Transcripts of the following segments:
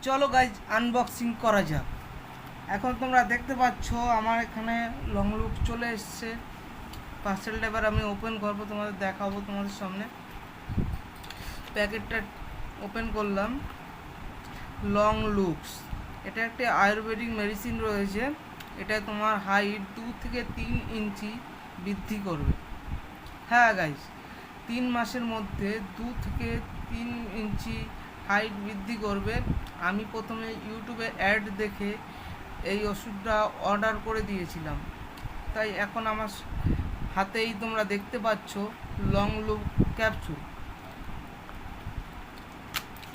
চলো guys unboxing করা যাক। এখন তোমরা দেখতে পাচ্ছ আমার এখানে লং লুক চলে এসছে। পার্সেলটা এবার আমি ওপেন করবো, তোমাদের দেখাবো তোমাদের সামনে। প্যাকেটটা ওপেন করলাম। লং লুকস, এটা একটা আয়ুর্বেদিক মেডিসিন রয়েছে। এটা তোমার হাইট 2 থেকে 3 ইঞ্চি বৃদ্ধি করবে। হ্যাঁ গাইজ, 3 মাসের মধ্যে 2 থেকে 3 ইঞ্চি হাইট বৃদ্ধি করবে। আমি প্রথমে ইউটিউবে অ্যাড দেখে এই ওষুধটা অর্ডার করে দিয়েছিলাম, তাই এখন আমার হাতেই তোমরা দেখতে পাচ্ছ long look capsule.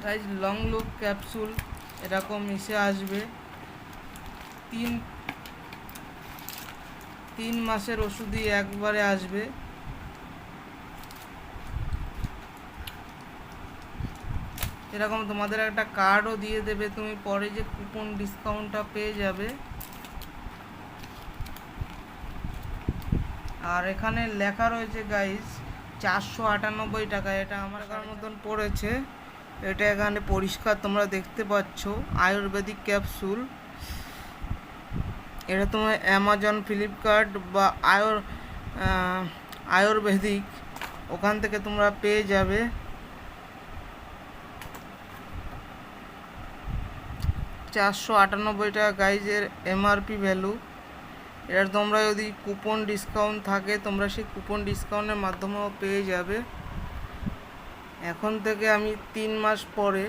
Guys long look capsule এরকম এসে আসবে। 3 মাসের ওষুধই একবারে আসবে। এরকম তোমাদের একটা কার্ডও দিয়ে দেবে, তুমি পরে যে কুপন ডিসকাউন্টটা পেয়ে যাবে। আর এখানে লেখা রয়েছে গাইজ 498 টাকা। এটা আমার টাকার মতন পড়েছে। এটা এখানে পরিষ্কার তোমরা দেখতে পাচ্ছ আয়ুর্বেদিক ক্যাপসুল। এটা তোমার অ্যামাজন, ফ্লিপকার্ট বা আয়ুর্বেদিক ওখান থেকে তোমরা পেয়ে যাবে। 498 টাকা গাইজের এমআরপি ভ্যালু। এর তোমরা যদি কুপন ডিসকাউন্ট থাকে তোমরা সেই কুপন ডিসকাউন্টের মাধ্যমেও পেয়ে যাবে। এখন থেকে আমি 3 মাস পরে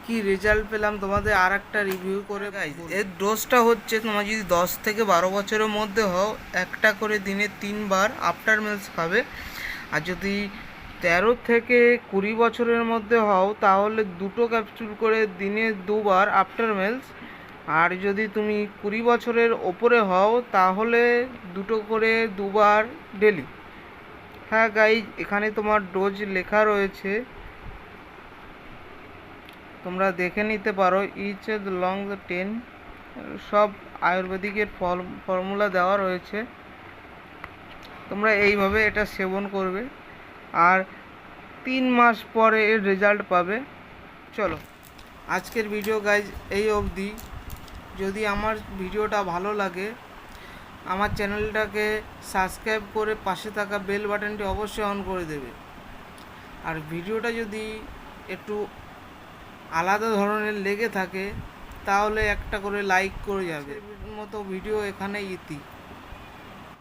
কি রেজাল্ট পেলাম তোমাদের আর একটা রিভিউ করে। গাইজ এর ডোজটা হচ্ছে, তোমরা যদি 10 থেকে 12 বছরের মধ্যে হও একটা করে দিনে 3 বার আফটার মিলস খাবে। আর যদি 13 থেকে 20 বছরের মধ্যে হও তাহলে 2টো ক্যাপসুল করে দিনে 2 বার আফটার মিলস। আর যদি তুমি 20 বছরের ওপরে হও তাহলে 2টো করে 2 বার ডেলি। হ্যাঁ গাইজ, এখানে তোমার ডোজ লেখা রয়েছে, তোমরা দেখে নিতে পারো। ইচ লং 10, সব আয়ুর্বেদিকের ফর্মুলা দেওয়া রয়েছে। তোমরা এইভাবে এটা সেবন করবে আর 3 মাস পরে এর রেজাল্ট পাবে। চলো আজকের ভিডিও গাইজ এই অবধি। যদি আমার ভিডিওটা ভালো লাগে আমার চ্যানেলটাকে সাবস্ক্রাইব করে পাশে থাকা বেল বাটনটি অবশ্যই অন করে দেবে। আর ভিডিওটা যদি একটু আলাদা ধরনের লেগে থাকে তাহলে একটা করে লাইক করে যাবে। মতো ভিডিও এখানে ইতি।